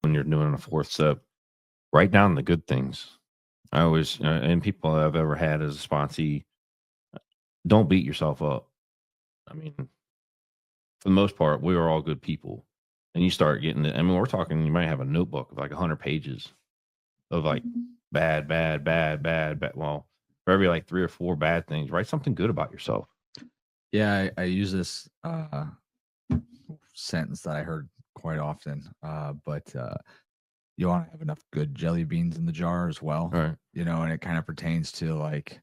when you're doing a fourth step, write down the good things. I always, and people I've ever had as a sponsee, don't beat yourself up. I mean, for the most part, we are all good people. And you start getting it. I mean, we're talking, you might have a notebook of like 100 pages of like bad, bad, bad, bad, bad. Well, for every like 3 or 4 bad things, write something good about yourself. Yeah, I use this sentence that I heard quite often, but you want to have enough good jelly beans in the jar as well, All right. and it kind of pertains to like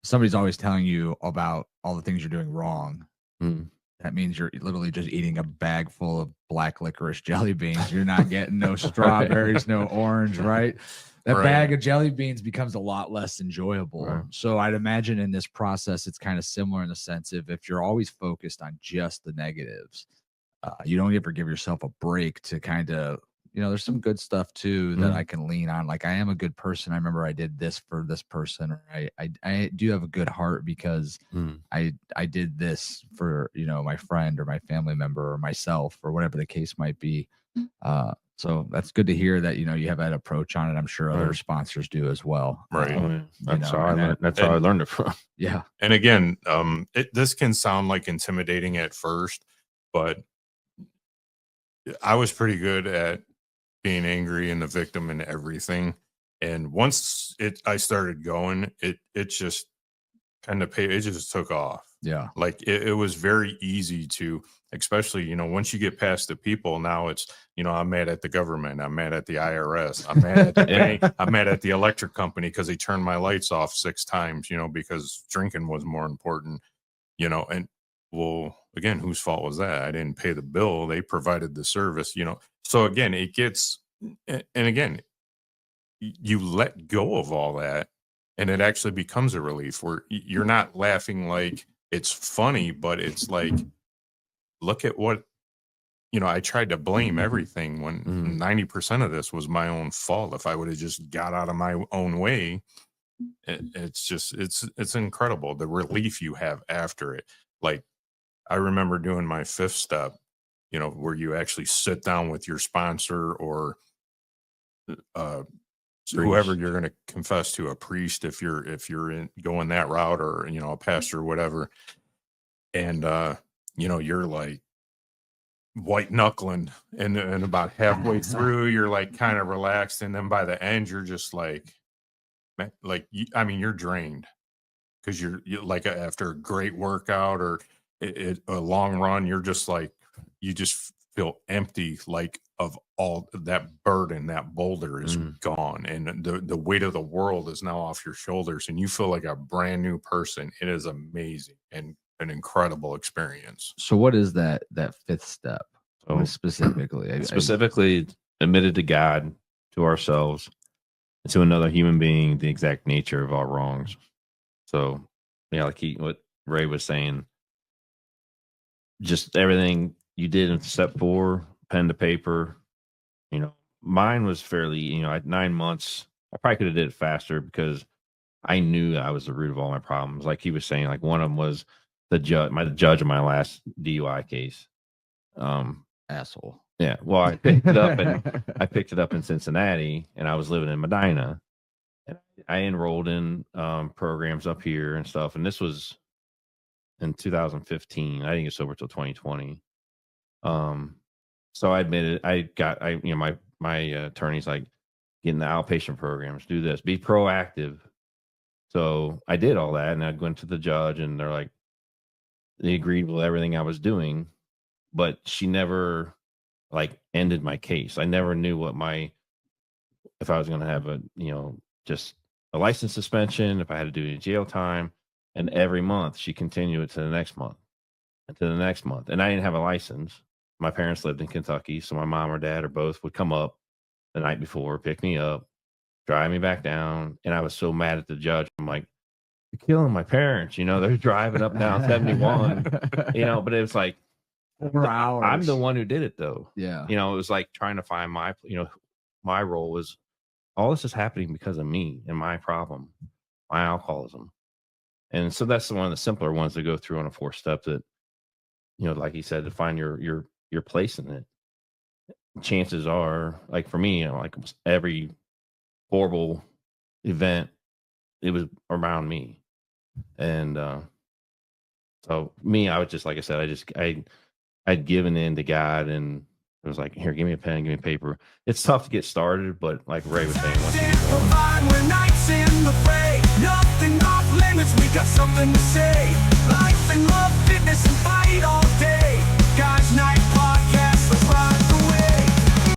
somebody's always telling you about all the things you're doing wrong. Mm. That means you're literally just eating a bag full of black licorice jelly beans. You're not getting no Right. strawberries, no orange, right? That Right. bag of jelly beans becomes a lot less enjoyable. Right. So I'd imagine in this process, it's kind of similar in the sense of if you're always focused on just the negatives, you don't ever give yourself a break to kind of, there's some good stuff too that I can lean on. Like I am a good person. I remember I did this for this person, or I do have a good heart because I did this for, my friend or my family member or myself or whatever the case might be. So that's good to hear that, you have that approach on it. I'm sure other Right. sponsors do as well. Right. Oh, yeah. That's know, how I and learned. That's how I and- learned it from. Yeah. And again, this can sound like intimidating at first, but I was pretty good at being angry and the victim and everything. And once I started going, it just kind of it just took off. Yeah. Like it was very easy to, especially, once you get past the people, now it's, I'm mad at the government. I'm mad at the IRS. I'm mad at the bank. I'm mad at the electric company because they turned my lights off 6 times, because drinking was more important, and well, again, whose fault was that? I didn't pay the bill. They provided the service, So again, it gets, and again, you let go of all that and it actually becomes a relief where you're not laughing like it's funny, but it's like, look at what, I tried to blame everything when 90% of this was my own fault. If I would have just got out of my own way, it's just, it's incredible. The relief you have after it. Like I remember doing my 5th step, where you actually sit down with your sponsor or, whoever you're going to confess to, a priest if you're going that route, or a pastor or whatever, and you're like white knuckling, and about halfway through you're like kind of relaxed, and then by the end you're just like, man, like you're drained because you're like after a great workout or a long run, you're just like, you just feel empty, like of all that burden, that boulder is gone, and the weight of the world is now off your shoulders, and you feel like a brand new person. It is amazing and an incredible experience. So what is that 5th step? So, What is specifically? Specifically, admitted to God, to ourselves, and to another human being, the exact nature of our wrongs. So, yeah, like what Ray was saying, just everything you did in step 4, pen to paper. Mine was fairly, at 9 months, I probably could have did it faster because I knew I was the root of all my problems. Like he was saying, like one of them was the judge of my last DUI case. Asshole. Yeah. Well, I picked it up in Cincinnati, and I was living in Medina, and I enrolled in programs up here and stuff. And this was in 2015. I didn't get sober till 2020. So I admitted my attorney's like, get in the outpatient programs, do this, be proactive. So I did all that, and I went to the judge, and they agreed with everything I was doing, but she never like ended my case. I never knew if I was going to have just a license suspension, if I had to do any jail time. And every month she continued it to the next month and to the next month. And I didn't have a license. My parents lived in Kentucky, so my mom or dad or both would come up the night before, pick me up, drive me back down. And I was so mad at the judge. I'm like, you're killing my parents. They're driving up down 71, but it was like, 4 hours. I'm the one who did it though. Yeah. It was like trying to find my role was all this is happening because of me and my problem, my alcoholism. And so that's one of the simpler ones to go through on a 4 step that, like he said, to find your place in it. chances are, like for me, like every horrible event, it was around me. And so me, I was just, like I said, I'd given in to God, and it was like, here, give me a pen, give me paper. It's tough to get started, but like Ray was saying, once you get going, We're knights in the fray. Nothing off limits. We got something to say. Life and love, fitness and fun.